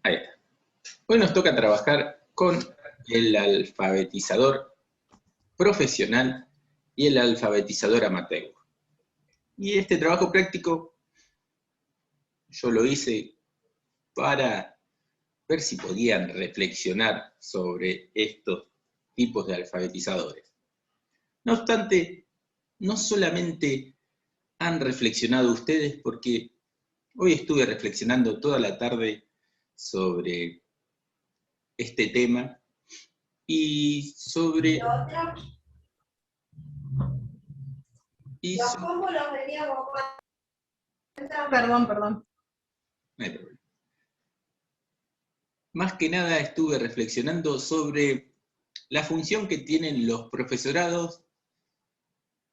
Ahí está. Hoy nos toca trabajar con el alfabetizador profesional y el alfabetizador amateur. Y este trabajo práctico yo lo hice para ver si podían reflexionar sobre estos tipos de alfabetizadores. No obstante, no solamente han reflexionado ustedes, porque hoy estuve reflexionando toda la tarde sobre este tema y sobre... Los combos los veníamos jugando. Perdón. No hay problema. Más que nada estuve reflexionando sobre la función que tienen los profesorados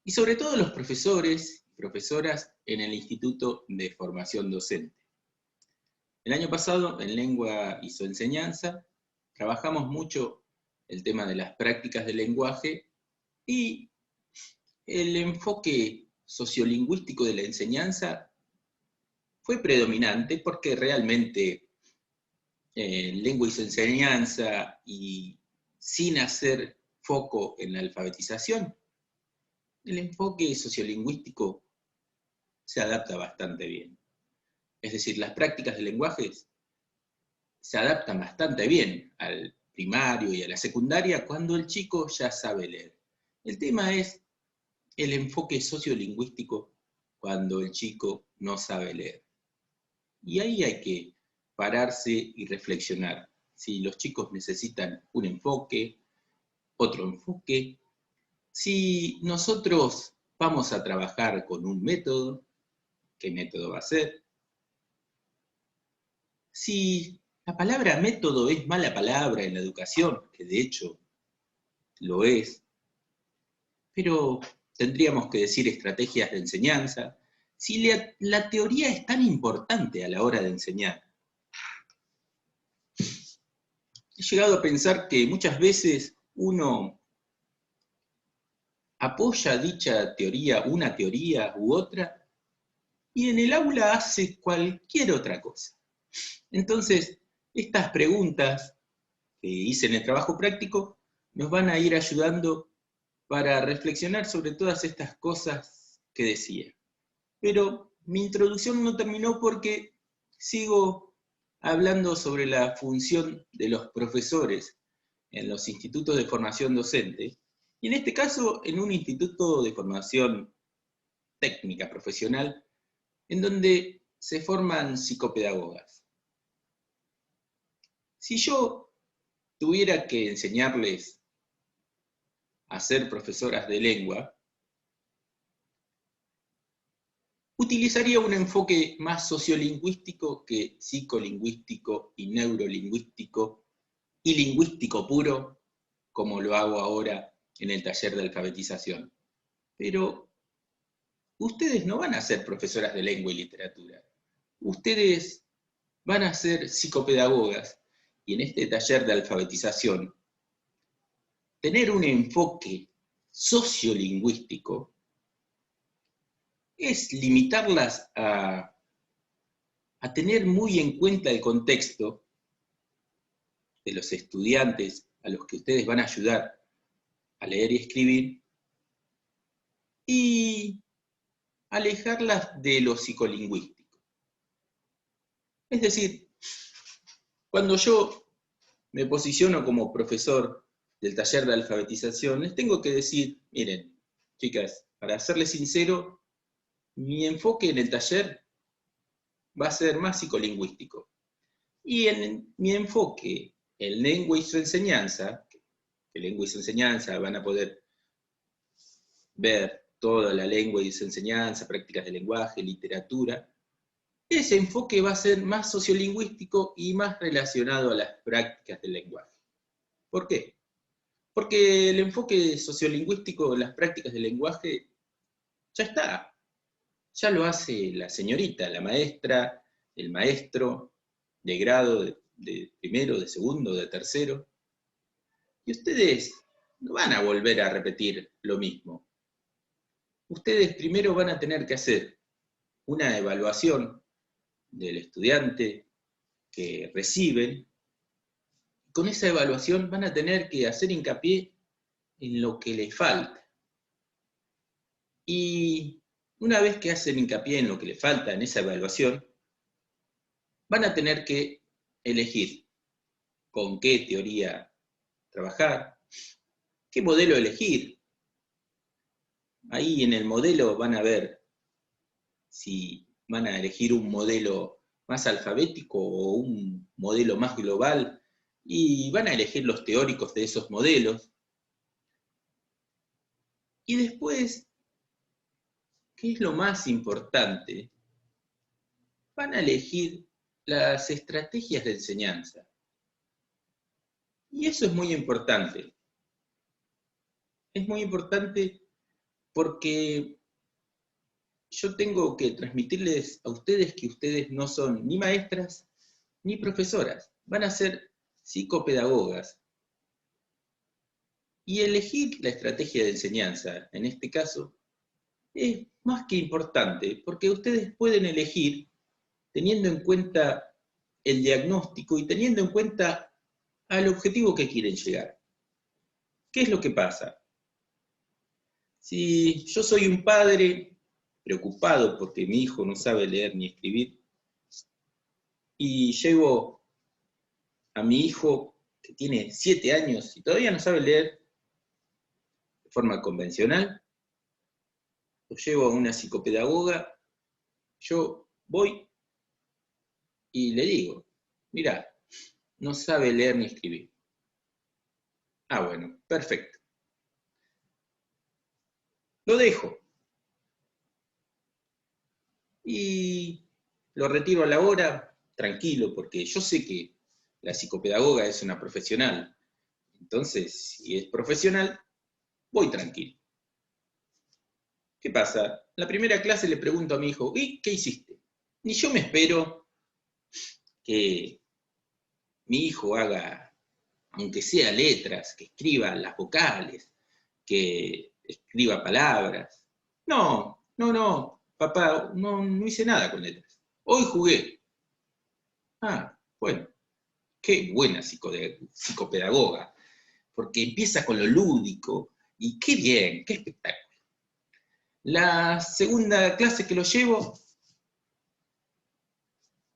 y sobre todo los profesores y profesoras en el Instituto de Formación Docente. El año pasado, en Lengua y su Enseñanza, trabajamos mucho el tema de las prácticas del lenguaje y el enfoque sociolingüístico de la enseñanza fue predominante porque realmente Lengua y su Enseñanza y sin hacer foco en la alfabetización, el enfoque sociolingüístico se adapta bastante bien. Es decir, las prácticas de lenguajes se adaptan bastante bien al primario y a la secundaria cuando el chico ya sabe leer. El tema es el enfoque sociolingüístico cuando el chico no sabe leer. Y ahí hay que pararse y reflexionar si los chicos necesitan un enfoque, otro enfoque, si nosotros vamos a trabajar con un método, ¿qué método va a ser? Si la palabra método es mala palabra en la educación, que de hecho lo es, pero tendríamos que decir estrategias de enseñanza, si la teoría es tan importante a la hora de enseñar. He llegado a pensar que muchas veces uno apoya dicha teoría, una teoría u otra, y en el aula hace cualquier otra cosa. Entonces, estas preguntas que hice en el trabajo práctico nos van a ir ayudando para reflexionar sobre todas estas cosas que decía. Pero mi introducción no terminó porque sigo hablando sobre la función de los profesores en los institutos de formación docente, y en este caso en un instituto de formación técnica profesional, en donde se forman psicopedagogas. Si yo tuviera que enseñarles a ser profesoras de lengua, utilizaría un enfoque más sociolingüístico que psicolingüístico y neurolingüístico y lingüístico puro, como lo hago ahora en el taller de alfabetización. Pero ustedes no van a ser profesoras de lengua y literatura. Ustedes van a ser psicopedagogas y en este taller de alfabetización tener un enfoque sociolingüístico es limitarlas a tener muy en cuenta el contexto de los estudiantes a los que ustedes van a ayudar a leer y escribir y alejarlas de lo psicolingüístico. Es decir, cuando yo me posiciono como profesor del taller de alfabetización, les tengo que decir, miren, chicas, para serles sincero, mi enfoque en el taller va a ser más psicolingüístico. Y en mi enfoque en lengua y su enseñanza, que lengua y su enseñanza van a poder ver toda la lengua y su enseñanza, prácticas de lenguaje, literatura, ese enfoque va a ser más sociolingüístico y más relacionado a las prácticas del lenguaje. ¿Por qué? Porque el enfoque sociolingüístico en las prácticas del lenguaje ya está, ya lo hace la señorita, la maestra, el maestro de grado de primero, de segundo, de tercero, y ustedes no van a volver a repetir lo mismo. Ustedes primero van a tener que hacer una evaluación del estudiante que reciben. Con esa evaluación van a tener que hacer hincapié en lo que les falta. Y una vez que hacen hincapié en lo que les falta en esa evaluación, van a tener que elegir con qué teoría trabajar, qué modelo elegir. Ahí en el modelo van a ver si van a elegir un modelo más alfabético o un modelo más global, y van a elegir los teóricos de esos modelos. Y después, ¿qué es lo más importante? Van a elegir las estrategias de enseñanza. Y eso es muy importante. Es muy importante porque yo tengo que transmitirles a ustedes que ustedes no son ni maestras ni profesoras. Van a ser psicopedagogas. Y elegir la estrategia de enseñanza, en este caso, es más que importante, porque ustedes pueden elegir teniendo en cuenta el diagnóstico y teniendo en cuenta al objetivo que quieren llegar. ¿Qué es lo que pasa? Si yo soy un padre preocupado porque mi hijo no sabe leer ni escribir, y llevo a mi hijo que tiene 7 años y todavía no sabe leer de forma convencional, lo llevo a una psicopedagoga, yo voy y le digo, mira, no sabe leer ni escribir. Ah, bueno, perfecto. Lo dejo. Y lo retiro a la hora, tranquilo, porque yo sé que la psicopedagoga es una profesional. Entonces, si es profesional, voy tranquilo. ¿Qué pasa? La primera clase le pregunto a mi hijo, ¿y qué hiciste? Ni yo me espero que mi hijo haga, aunque sea letras, que escriba las vocales, que escriba palabras. No, papá, no hice nada con letras. Hoy jugué. Ah, bueno, qué buena psicopedagoga, porque empieza con lo lúdico, y qué bien, qué espectáculo. La segunda clase que lo llevo,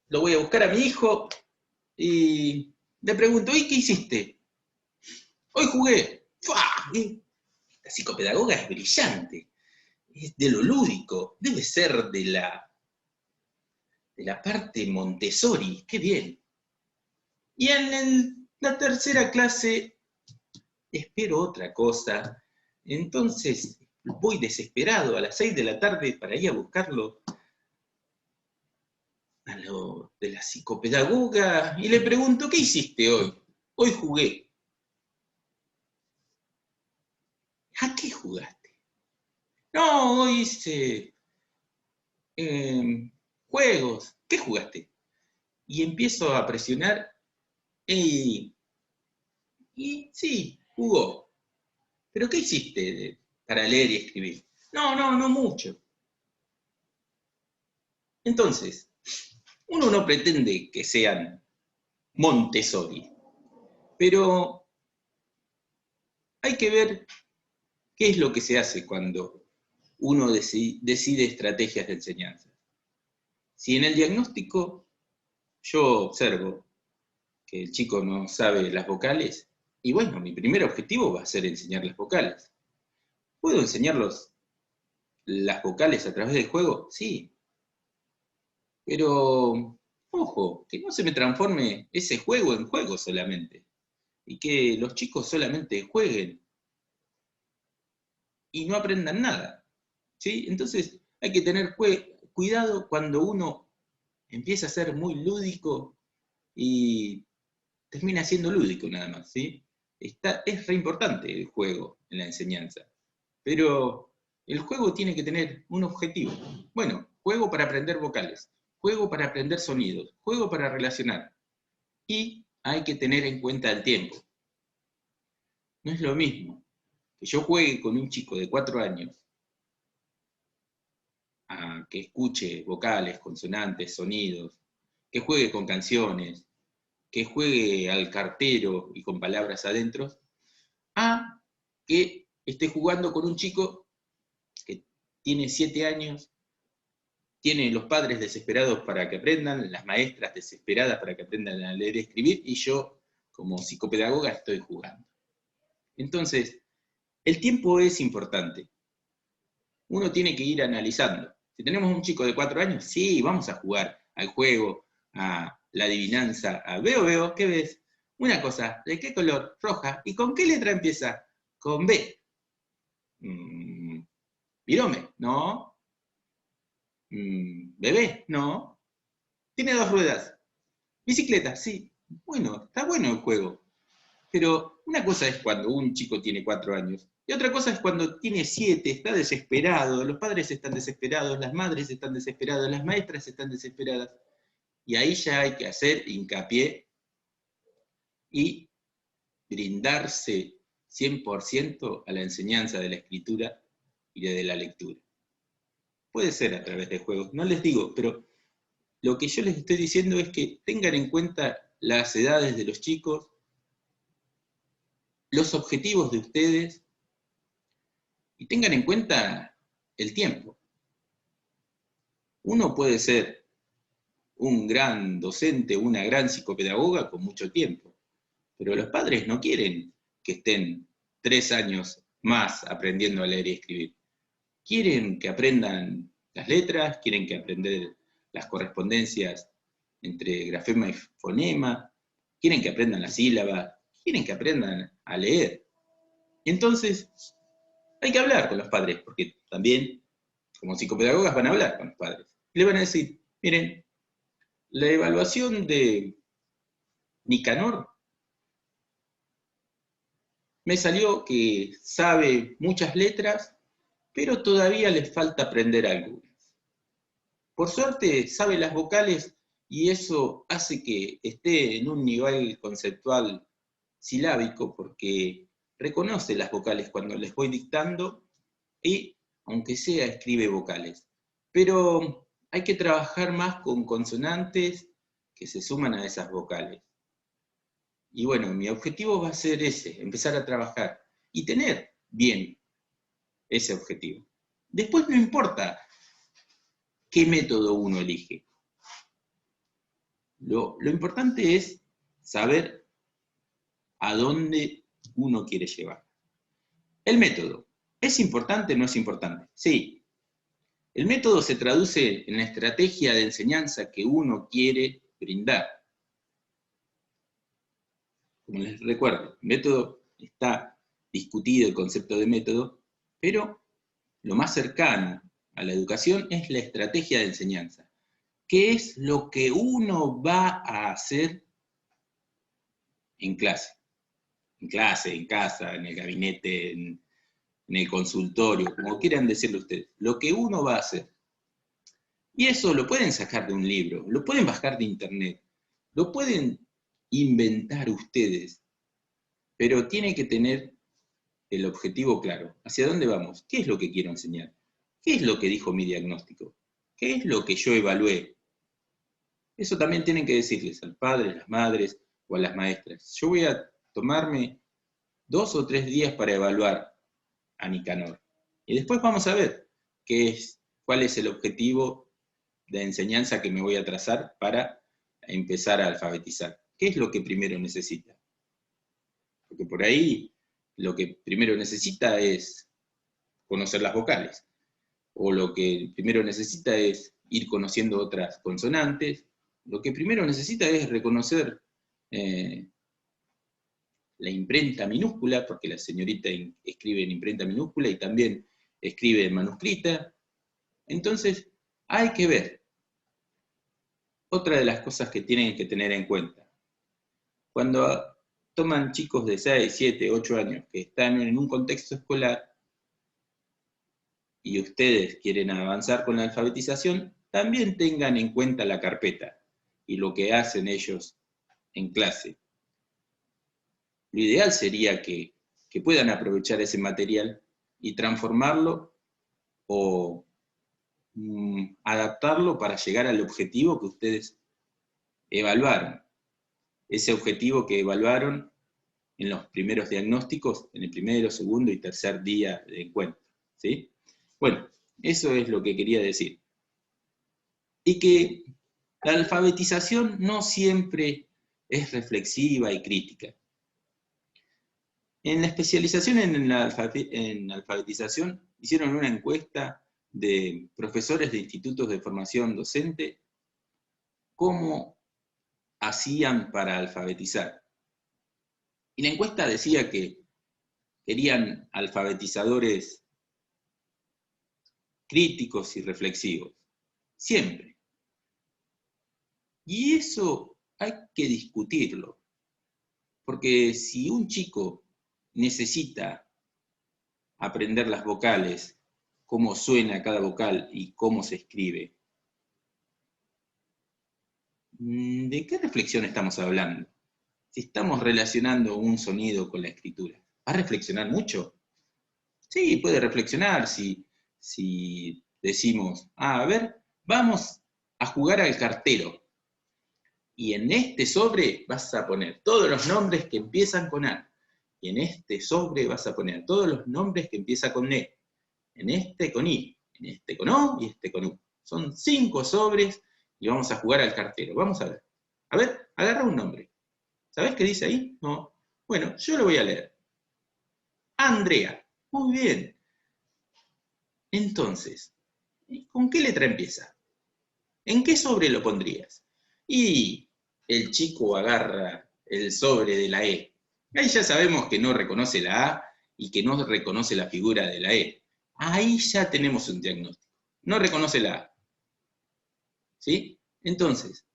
lo voy a buscar a mi hijo y le pregunto, ¿y qué hiciste? Hoy jugué. ¡Fua! La psicopedagoga es brillante, es de lo lúdico, debe ser de la parte Montessori, qué bien. Y en la tercera clase espero otra cosa, entonces voy desesperado a las 6 de la tarde para ir a buscarlo a lo de la psicopedagoga y le pregunto, ¿qué hiciste hoy? Hoy jugué. ¿A qué jugaste? No, hoy hice juegos. ¿Qué jugaste? Y empiezo a presionar y sí, jugó. ¿Pero qué hiciste para leer y escribir? No mucho. Entonces, uno no pretende que sean Montessori, pero hay que ver qué es lo que se hace cuando uno decide estrategias de enseñanza. Si en el diagnóstico yo observo que el chico no sabe las vocales, y bueno, mi primer objetivo va a ser enseñar las vocales. ¿Puedo enseñarlos las vocales a través del juego? Sí. Pero, ojo, que no se me transforme ese juego en juego solamente. Y que los chicos solamente jueguen y no aprendan nada. ¿Sí? Entonces hay que tener cuidado cuando uno empieza a ser muy lúdico y termina siendo lúdico nada más. ¿Sí? Es re importante el juego en la enseñanza. Pero el juego tiene que tener un objetivo. Bueno, juego para aprender vocales, juego para aprender sonidos, juego para relacionar. Y hay que tener en cuenta el tiempo. No es lo mismo que yo juegue con un chico de 4 años a que escuche vocales, consonantes, sonidos, que juegue con canciones, que juegue al cartero y con palabras adentro, a que esté jugando con un chico que tiene 7 años, tiene los padres desesperados para que aprendan, las maestras desesperadas para que aprendan a leer y escribir, y yo, como psicopedagoga, estoy jugando. Entonces, el tiempo es importante. Uno tiene que ir analizando. Si tenemos un chico de 4 años, sí, vamos a jugar al juego, a la adivinanza, a veo, ¿qué ves? Una cosa, ¿de qué color? Roja. ¿Y con qué letra empieza? Con B. Virome, no. Bebé, no. Tiene 2 ruedas. Bicicleta, sí. Bueno, está bueno el juego. Pero una cosa es cuando un chico tiene 4 años, y otra cosa es cuando tiene 7, está desesperado, los padres están desesperados, las madres están desesperadas, las maestras están desesperadas. Y ahí ya hay que hacer hincapié y brindarse 100% a la enseñanza de la escritura y de la lectura. Puede ser a través de juegos, no les digo, pero lo que yo les estoy diciendo es que tengan en cuenta las edades de los chicos, los objetivos de ustedes, y tengan en cuenta el tiempo. Uno puede ser un gran docente, una gran psicopedagoga con mucho tiempo, pero los padres no quieren que estén 3 años más aprendiendo a leer y escribir. Quieren que aprendan las letras, quieren que aprendan las correspondencias entre grafema y fonema, quieren que aprendan las sílabas, quieren que aprendan a leer. Entonces, hay que hablar con los padres, porque también, como psicopedagogas, van a hablar con los padres. Le van a decir, miren, la evaluación de Nicanor me salió que sabe muchas letras, pero todavía le falta aprender algunas. Por suerte, sabe las vocales y eso hace que esté en un nivel conceptual silábico, porque reconoce las vocales cuando les voy dictando y, aunque sea, escribe vocales. Pero hay que trabajar más con consonantes que se suman a esas vocales. Y bueno, mi objetivo va a ser ese, empezar a trabajar y tener bien ese objetivo. Después no importa qué método uno elige. Lo importante es saber a dónde uno quiere llevar. El método, ¿es importante o no es importante? Sí. El método se traduce en la estrategia de enseñanza que uno quiere brindar. Como les recuerdo, el método está discutido, el concepto de método, pero lo más cercano a la educación es la estrategia de enseñanza. ¿Qué es lo que uno va a hacer en clase? En clase, en casa, en el gabinete, en el consultorio, como quieran decirlo ustedes. Lo que uno va a hacer. Y eso lo pueden sacar de un libro, lo pueden bajar de internet, lo pueden inventar ustedes, pero tiene que tener el objetivo claro. ¿Hacia dónde vamos? ¿Qué es lo que quiero enseñar? ¿Qué es lo que dijo mi diagnóstico? ¿Qué es lo que yo evalué? Eso también tienen que decirles al padre, a las madres o a las maestras. Yo voy a tomarme 2 o 3 días para evaluar a Nicanor. Y después vamos a ver cuál es el objetivo de enseñanza que me voy a trazar para empezar a alfabetizar. ¿Qué es lo que primero necesita? Porque por ahí lo que primero necesita es conocer las vocales, o lo que primero necesita es ir conociendo otras consonantes, lo que primero necesita es reconocer la imprenta minúscula, porque la señorita escribe en imprenta minúscula y también escribe en manuscrita. Entonces, hay que ver. Otra de las cosas que tienen que tener en cuenta, cuando toman chicos de 6, 7, 8 años que están en un contexto escolar y ustedes quieren avanzar con la alfabetización, también tengan en cuenta la carpeta y lo que hacen ellos en clase. Lo ideal sería que puedan aprovechar ese material y transformarlo o adaptarlo para llegar al objetivo que ustedes evaluaron. ese objetivo que evaluaron en los primeros diagnósticos, en el primero, segundo y tercer día de encuentro, ¿sí? Bueno, eso es lo que quería decir. Y que la alfabetización no siempre es reflexiva y crítica. En la especialización en alfabetización hicieron una encuesta de profesores de institutos de formación docente, cómo hacían para alfabetizar. Y la encuesta decía que querían alfabetizadores críticos y reflexivos, siempre. Y eso hay que discutirlo, porque si un chico necesita aprender las vocales, cómo suena cada vocal y cómo se escribe, ¿de qué reflexión estamos hablando? Si estamos relacionando un sonido con la escritura, ¿va a reflexionar mucho? Sí, puede reflexionar si decimos, a ver, vamos a jugar al cartero. Y en este sobre vas a poner todos los nombres que empiezan con A. Y en este sobre vas a poner todos los nombres que empiezan con E. En este con I, en este con O y este con U. Son 5 sobres y vamos a jugar al cartero. Vamos a ver. A ver, agarra un nombre. ¿Sabés qué dice ahí? No. Bueno, yo lo voy a leer. Andrea. Muy bien. Entonces, ¿con qué letra empieza? ¿En qué sobre lo pondrías? Y el chico agarra el sobre de la E. Ahí ya sabemos que no reconoce la A y que no reconoce la figura de la E. Ahí ya tenemos un diagnóstico. No reconoce la A. ¿Sí? Entonces,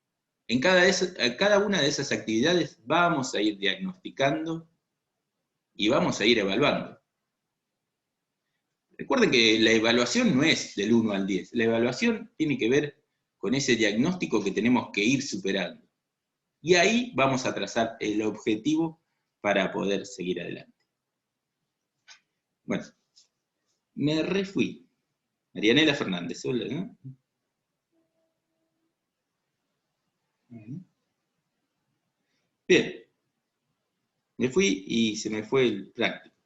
en cada una de esas actividades vamos a ir diagnosticando y vamos a ir evaluando. Recuerden que la evaluación no es del 1 al 10. La evaluación tiene que ver con ese diagnóstico que tenemos que ir superando. Y ahí vamos a trazar el objetivo para poder seguir adelante. Bueno, me refui. Marianela Fernández, hola, ¿no? Bien, me fui y se me fue el práctico.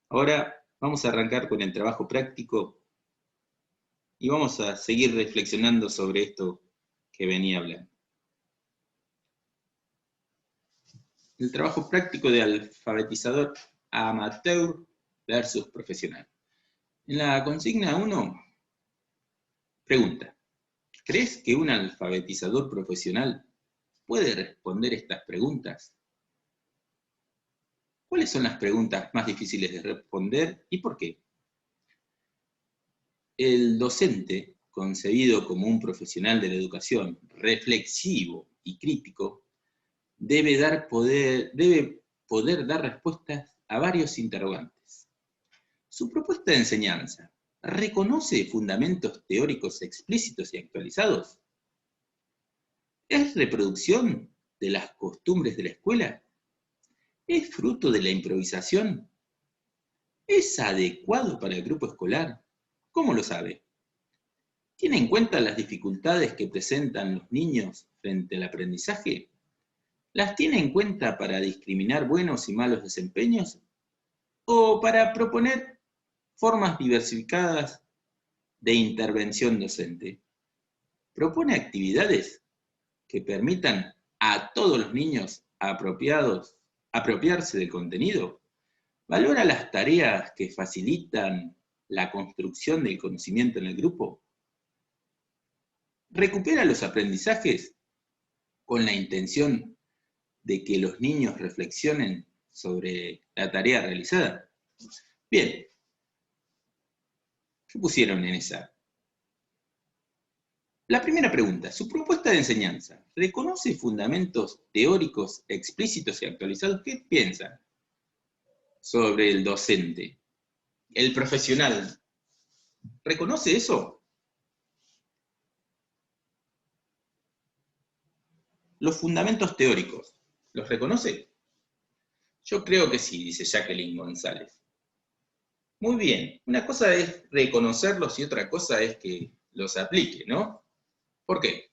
Ahora vamos a arrancar con el trabajo práctico y vamos a seguir reflexionando sobre esto que venía hablando. El trabajo práctico de alfabetizador amateur versus profesional. En la consigna 1, pregunta, ¿crees que un alfabetizador profesional puede responder estas preguntas? ¿Cuáles son las preguntas más difíciles de responder y por qué? El docente, concebido como un profesional de la educación reflexivo y crítico, debe poder dar respuestas a varios interrogantes. Su propuesta de enseñanza reconoce fundamentos teóricos explícitos y actualizados. ¿Es reproducción de las costumbres de la escuela? ¿Es fruto de la improvisación? ¿Es adecuado para el grupo escolar? ¿Cómo lo sabe? ¿Tiene en cuenta las dificultades que presentan los niños frente al aprendizaje? ¿Las tiene en cuenta para discriminar buenos y malos desempeños? ¿O para proponer formas diversificadas de intervención docente? ¿Propone actividades que permitan a todos los niños apropiarse del contenido? ¿Valora las tareas que facilitan la construcción del conocimiento en el grupo? ¿Recupera los aprendizajes con la intención de que los niños reflexionen sobre la tarea realizada? Bien, ¿qué pusieron en esa? La primera pregunta, ¿su propuesta de enseñanza reconoce fundamentos teóricos explícitos y actualizados? ¿Qué piensan sobre el docente? ¿El profesional reconoce eso? Los fundamentos teóricos, ¿los reconoce? Yo creo que sí, dice Jacqueline González. Muy bien, una cosa es reconocerlos y otra cosa es que los aplique, ¿no? ¿Por qué?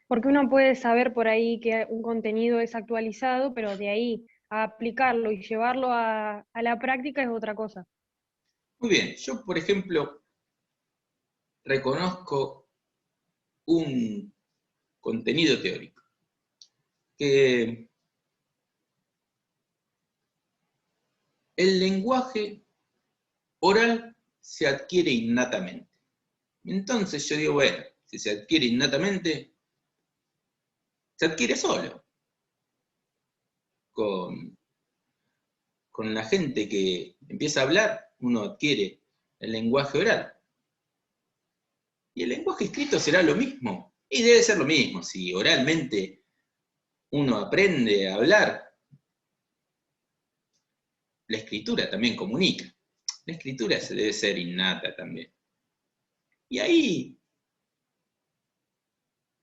Porque uno puede saber por ahí que un contenido es actualizado, pero de ahí a aplicarlo y llevarlo a la práctica es otra cosa. Muy bien, yo por ejemplo reconozco un contenido teórico que el lenguaje oral se adquiere innatamente. Entonces yo digo, bueno, si se adquiere innatamente, se adquiere solo. Con la gente que empieza a hablar, uno adquiere el lenguaje oral. Y el lenguaje escrito será lo mismo. Y debe ser lo mismo. Si oralmente uno aprende a hablar, la escritura también comunica. La escritura se debe ser innata también. Y ahí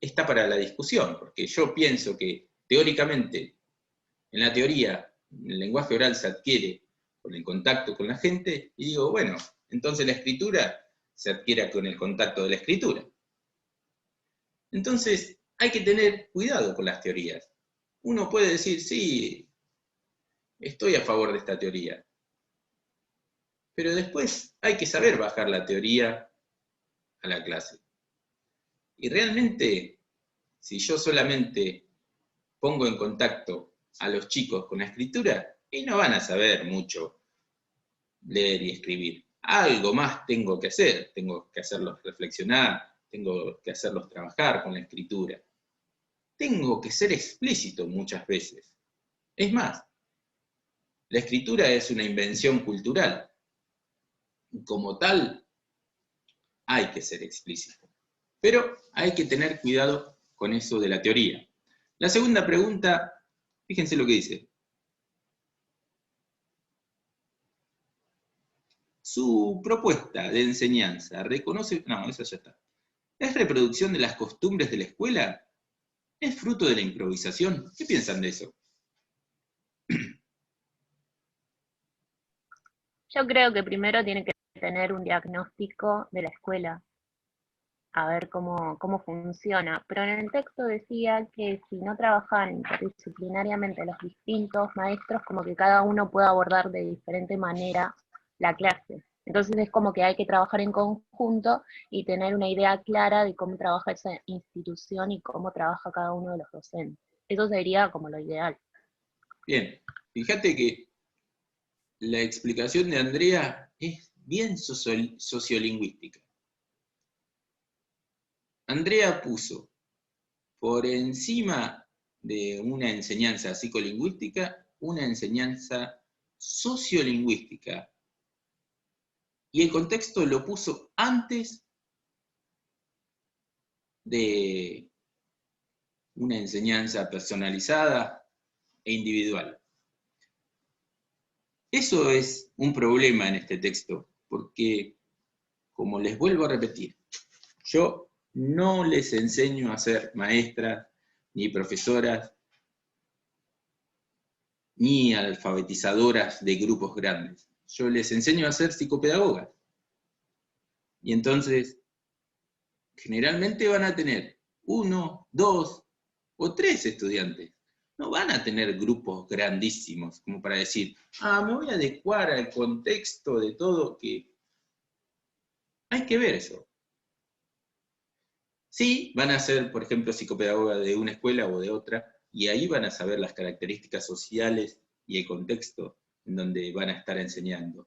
está para la discusión, porque yo pienso que teóricamente, en la teoría, el lenguaje oral se adquiere con el contacto con la gente, y digo, bueno, entonces la escritura se adquiere con el contacto de la escritura. Entonces, hay que tener cuidado con las teorías. Uno puede decir, sí, estoy a favor de esta teoría, pero después hay que saber bajar la teoría a la clase. Y realmente, si yo solamente pongo en contacto a los chicos con la escritura, y no van a saber mucho leer y escribir. Algo más tengo que hacer, tengo que hacerlos reflexionar, tengo que hacerlos trabajar con la escritura. Tengo que ser explícito muchas veces. Es más, la escritura es una invención cultural. Como tal, hay que ser explícito. Pero hay que tener cuidado con eso de la teoría. La segunda pregunta, fíjense lo que dice. Su propuesta de enseñanza reconoce... No, esa ya está. ¿Es reproducción de las costumbres de la escuela? ¿Es fruto de la improvisación? ¿Qué piensan de eso? Yo creo que primero tiene que tener un diagnóstico de la escuela, a ver cómo funciona. Pero en el texto decía que si no trabajan interdisciplinariamente los distintos maestros, como que cada uno puede abordar de diferente manera la clase. Entonces es como que hay que trabajar en conjunto y tener una idea clara de cómo trabaja esa institución y cómo trabaja cada uno de los docentes. Eso sería como lo ideal. Bien, fíjate que la explicación de Andrea es bien sociolingüística. Andrea puso por encima de una enseñanza psicolingüística, una enseñanza sociolingüística. Y el contexto lo puso antes de una enseñanza personalizada e individual. Eso es un problema en este texto, porque, como les vuelvo a repetir, yo no les enseño a ser maestras, ni profesoras, ni alfabetizadoras de grupos grandes. Yo les enseño a ser psicopedagogas. Y entonces, generalmente van a tener 1, 2 o 3 estudiantes. No van a tener grupos grandísimos, como para decir, me voy a adecuar al contexto de todo, que hay que ver eso. Sí, van a ser, por ejemplo, psicopedagoga de una escuela o de otra, y ahí van a saber las características sociales y el contexto en donde van a estar enseñando.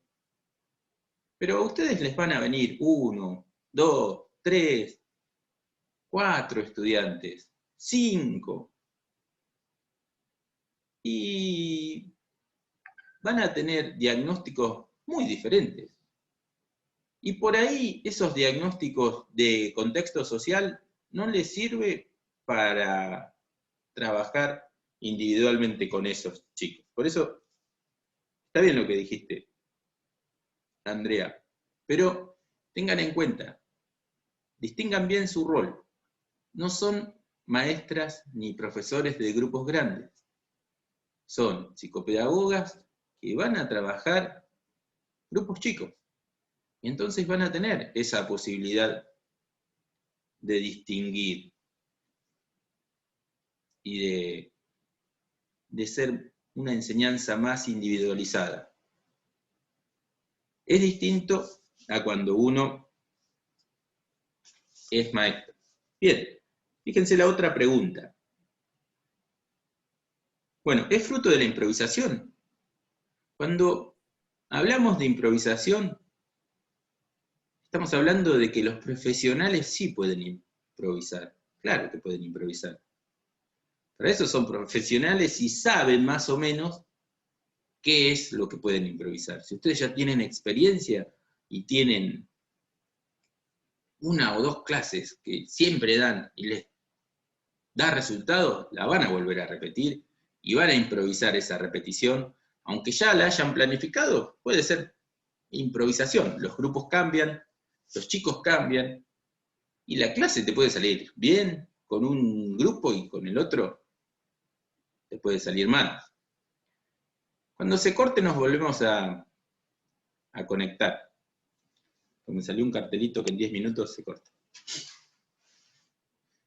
Pero a ustedes les van a venir 1, 2, 3, 4 estudiantes, 5, y van a tener diagnósticos muy diferentes. Y por ahí esos diagnósticos de contexto social no les sirve para trabajar individualmente con esos chicos. Por eso, está bien lo que dijiste, Andrea, pero tengan en cuenta, distingan bien su rol. No son maestras ni profesores de grupos grandes. Son psicopedagogas que van a trabajar grupos chicos. Y entonces van a tener esa posibilidad de distinguir y de ser una enseñanza más individualizada. Es distinto a cuando uno es maestro. Bien, fíjense la otra pregunta. Bueno, ¿es fruto de la improvisación? Cuando hablamos de improvisación, estamos hablando de que los profesionales sí pueden improvisar. Claro que pueden improvisar. Para eso son profesionales y saben más o menos qué es lo que pueden improvisar. Si ustedes ya tienen experiencia y tienen una o dos clases que siempre dan y les da resultados, la van a volver a repetir y van a improvisar esa repetición, aunque ya la hayan planificado, puede ser improvisación. Los grupos cambian, los chicos cambian, y la clase te puede salir bien con un grupo y con el otro te puede salir mal. Cuando se corte nos volvemos a conectar. Me salió un cartelito que en 10 minutos se corta.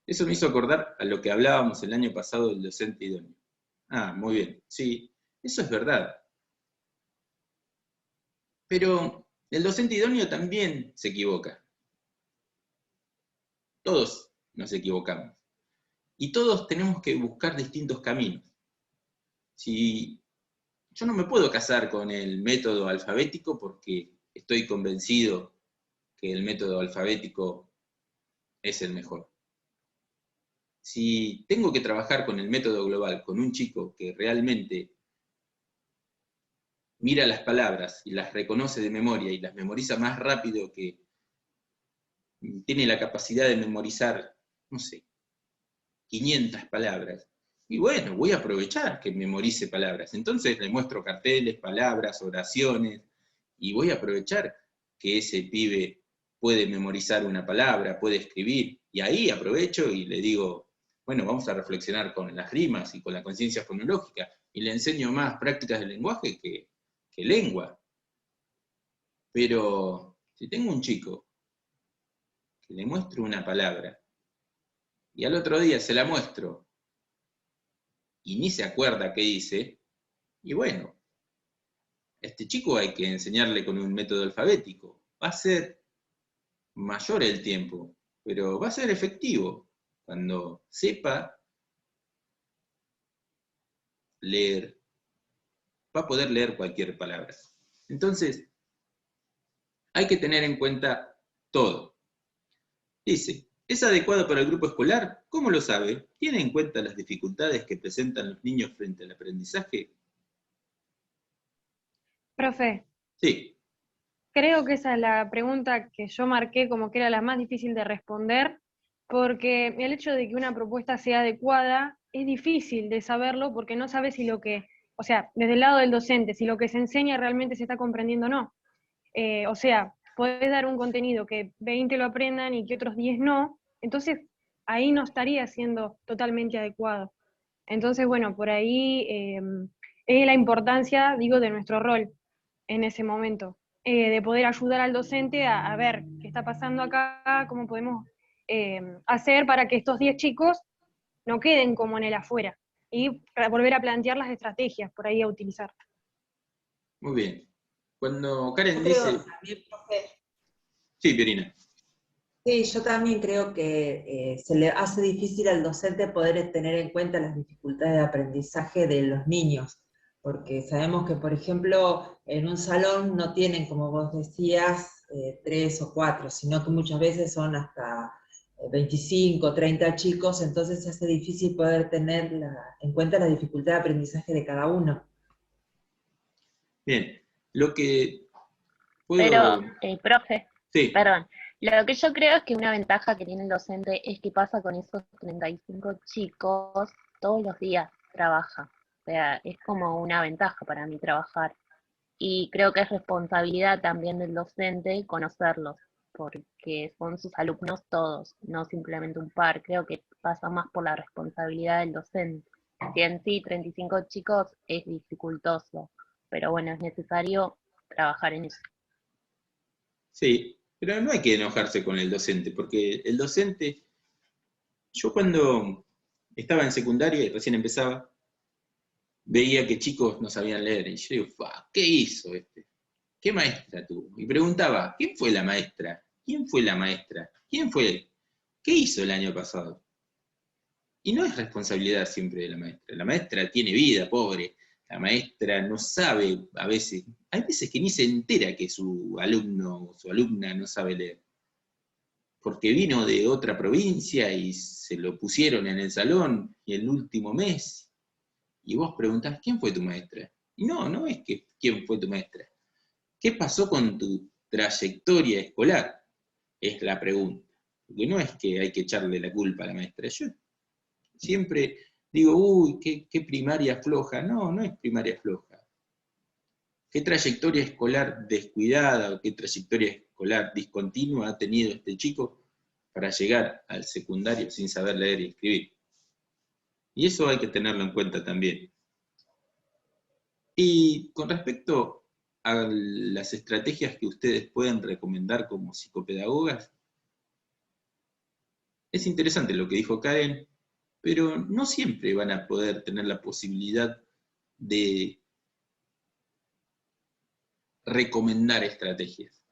Eso me hizo acordar a lo que hablábamos el año pasado del docente idóneo. Ah, muy bien, sí, eso es verdad. Pero el docente idóneo también se equivoca. Todos nos equivocamos. Y todos tenemos que buscar distintos caminos. Si yo no me puedo casar con el método alfabético porque estoy convencido que el método alfabético es el mejor. Si tengo que trabajar con el método global, con un chico que realmente mira las palabras y las reconoce de memoria y las memoriza más rápido, que tiene la capacidad de memorizar, no sé, 500 palabras, y bueno, voy a aprovechar que memorice palabras. Entonces le muestro carteles, palabras, oraciones, y voy a aprovechar que ese pibe puede memorizar una palabra, puede escribir, y ahí aprovecho y le digo, bueno, vamos a reflexionar con las rimas y con la conciencia fonológica, y le enseño más prácticas del lenguaje que lengua. Pero si tengo un chico que le muestro una palabra, y al otro día se la muestro, y ni se acuerda qué dice, y bueno, a este chico hay que enseñarle con un método alfabético. Va a ser mayor el tiempo, pero va a ser efectivo cuando sepa leer, va a poder leer cualquier palabra. Entonces, hay que tener en cuenta todo. Dice, ¿es adecuado para el grupo escolar? ¿Cómo lo sabe? ¿Tiene en cuenta las dificultades que presentan los niños frente al aprendizaje? Profe, Sí. creo que esa es la pregunta que yo marqué como que era la más difícil de responder, porque el hecho de que una propuesta sea adecuada es difícil de saberlo porque no sabes si lo que, o sea, desde el lado del docente, si lo que se enseña realmente se está comprendiendo o no. O sea, podés dar un contenido que 20 lo aprendan y que otros 10 no, entonces ahí no estaría siendo totalmente adecuado. Entonces, bueno, por ahí es la importancia, digo, de nuestro rol en ese momento, de poder ayudar al docente a ver qué está pasando acá, cómo podemos hacer para que estos 10 chicos no queden como en el afuera y volver a plantear las estrategias por ahí a utilizar. Muy bien. Cuando Karen Yo dice... creo también, profe, Sí, Pierina. sí, yo también creo que se le hace difícil al docente poder tener en cuenta las dificultades de aprendizaje de los niños, porque sabemos que, por ejemplo, en un salón no tienen, como vos decías, 3 o 4, sino que muchas veces son hasta 25, 30 chicos, entonces se hace difícil poder tener en cuenta la dificultad de aprendizaje de cada uno. Bien. Lo que puedo... Pero, profe, Sí. perdón, lo que yo creo es que una ventaja que tiene el docente es que pasa con esos 35 chicos todos los días, trabaja. O sea, es como una ventaja para mí trabajar. Y creo que es responsabilidad también del docente conocerlos, porque son sus alumnos todos, no simplemente un par. Creo que pasa más por la responsabilidad del docente. Si en sí 35 chicos es dificultoso, pero bueno, es necesario trabajar en eso. Sí, pero no hay que enojarse con el docente, porque el docente, yo cuando estaba en secundaria y recién empezaba, veía que chicos no sabían leer, y yo digo, ¿qué hizo este? ¿Qué maestra tuvo? Y preguntaba, ¿quién fue la maestra? ¿Quién fue la maestra? ¿Quién fue? ¿Qué hizo el año pasado? Y no es responsabilidad siempre de la maestra. La maestra tiene vida, pobre. La maestra no sabe, a veces, hay veces que ni se entera que su alumno o su alumna no sabe leer. Porque vino de otra provincia y se lo pusieron en el salón y el último mes. Y vos preguntás, ¿quién fue tu maestra? Y no es que quién fue tu maestra. ¿Qué pasó con tu trayectoria escolar? Es la pregunta. Porque no es que hay que echarle la culpa a la maestra. Yo siempre digo, uy, qué primaria floja. No es primaria floja. ¿Qué trayectoria escolar descuidada o qué trayectoria escolar discontinua ha tenido este chico para llegar al secundario sin saber leer y escribir? Y eso hay que tenerlo en cuenta también. Y con respecto a las estrategias que ustedes pueden recomendar como psicopedagogas, es interesante lo que dijo Karen, pero no siempre van a poder tener la posibilidad de recomendar estrategias.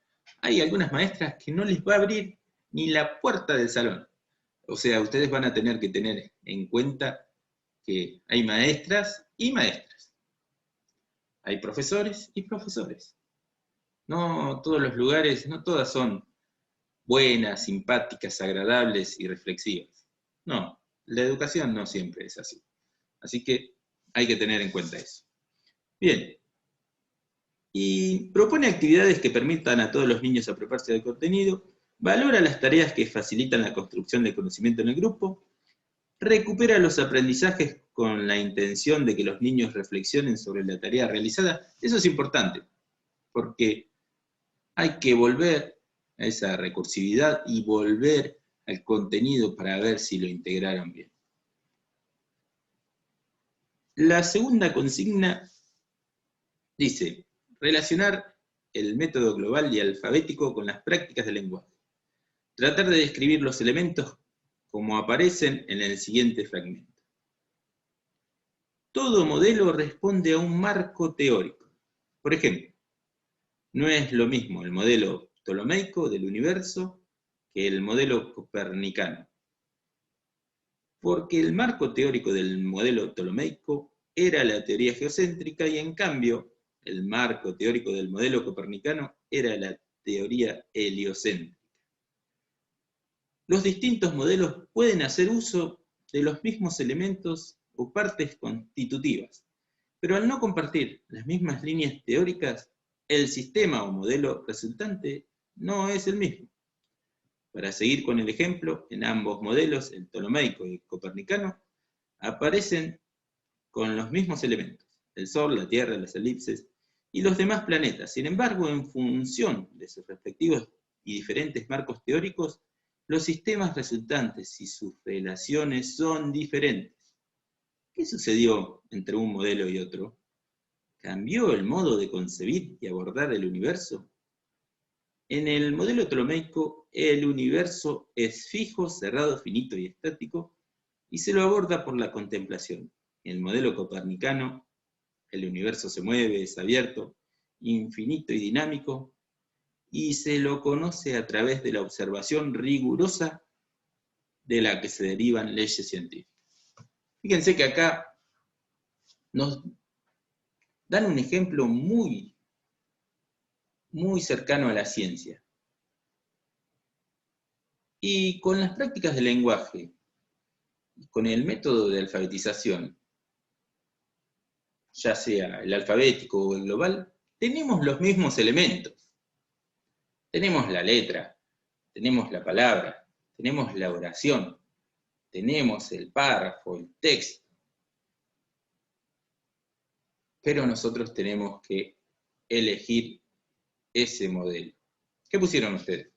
Hay algunas maestras que no les va a abrir ni la puerta del salón. O sea, ustedes van a tener que tener en cuenta que hay maestras y maestras. Hay profesores y profesores. No todos los lugares, no todas son buenas, simpáticas, agradables y reflexivas. No, la educación no siempre es así. Así que hay que tener en cuenta eso. Bien. Y propone actividades que permitan a todos los niños apropiarse del contenido, valora las tareas que facilitan la construcción de conocimiento en el grupo, recupera los aprendizajes con la intención de que los niños reflexionen sobre la tarea realizada. Eso es importante, porque hay que volver a esa recursividad y volver al contenido para ver si lo integraron bien. La segunda consigna dice, relacionar el método global y alfabético con las prácticas del lenguaje. Tratar de describir los elementos como aparecen en el siguiente fragmento. Todo modelo responde a un marco teórico. Por ejemplo, no es lo mismo el modelo ptolomeico del universo que el modelo copernicano. Porque el marco teórico del modelo ptolomeico era la teoría geocéntrica y en cambio el marco teórico del modelo copernicano era la teoría heliocéntrica. Los distintos modelos pueden hacer uso de los mismos elementos o partes constitutivas, pero al no compartir las mismas líneas teóricas, el sistema o modelo resultante no es el mismo. Para seguir con el ejemplo, en ambos modelos, el ptolomeico y el copernicano, aparecen con los mismos elementos, el Sol, la Tierra, las elipses y los demás planetas. Sin embargo, en función de sus respectivos y diferentes marcos teóricos, los sistemas resultantes y sus relaciones son diferentes. ¿Qué sucedió entre un modelo y otro? ¿Cambió el modo de concebir y abordar el universo? En el modelo ptolomeico, el universo es fijo, cerrado, finito y estático, y se lo aborda por la contemplación. En el modelo copernicano, el universo se mueve, es abierto, infinito y dinámico, y se lo conoce a través de la observación rigurosa de la que se derivan leyes científicas. Fíjense que acá nos dan un ejemplo muy cercano a la ciencia. Y con las prácticas del lenguaje, con el método de alfabetización, ya sea el alfabético o el global, tenemos los mismos elementos. Tenemos la letra, tenemos la palabra, tenemos la oración, tenemos el párrafo, el texto. Pero nosotros tenemos que elegir ese modelo. ¿Qué pusieron ustedes?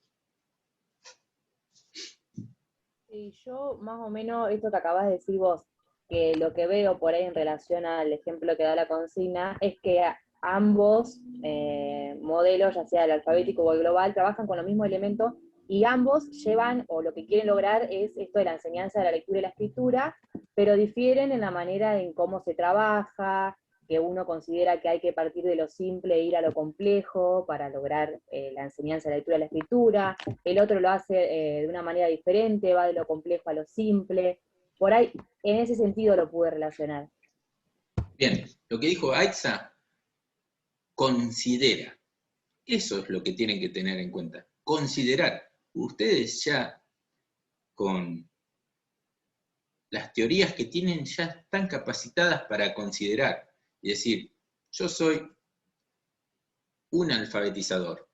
Sí, yo más o menos esto que acabas de decir vos, que lo que veo por ahí en relación al ejemplo que da la consigna, es que ambos modelos, ya sea el alfabético o el global, trabajan con los mismos elementos Y ambos llevan, o lo que quieren lograr es esto de la enseñanza de la lectura y la escritura, pero difieren en la manera en cómo se trabaja, que uno considera que hay que partir de lo simple e ir a lo complejo para lograr la enseñanza de la lectura y la escritura, el otro lo hace de una manera diferente, va de lo complejo a lo simple, por ahí, en ese sentido lo pude relacionar. Bien, lo que dijo Aixa, considera. Eso es lo que tienen que tener en cuenta. Considerar. Ustedes ya con las teorías que tienen ya están capacitadas para considerar. Y decir, yo soy un alfabetizador.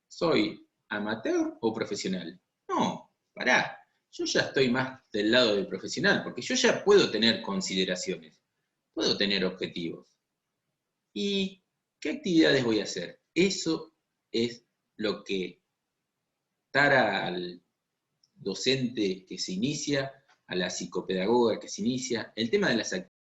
¿Soy amateur o profesional? No, pará. Yo ya estoy más del lado del profesional, porque yo ya puedo tener consideraciones, puedo tener objetivos. ¿Y qué actividades voy a hacer? Eso es lo que tara al docente que se inicia, a la psicopedagoga que se inicia, el tema de las actividades.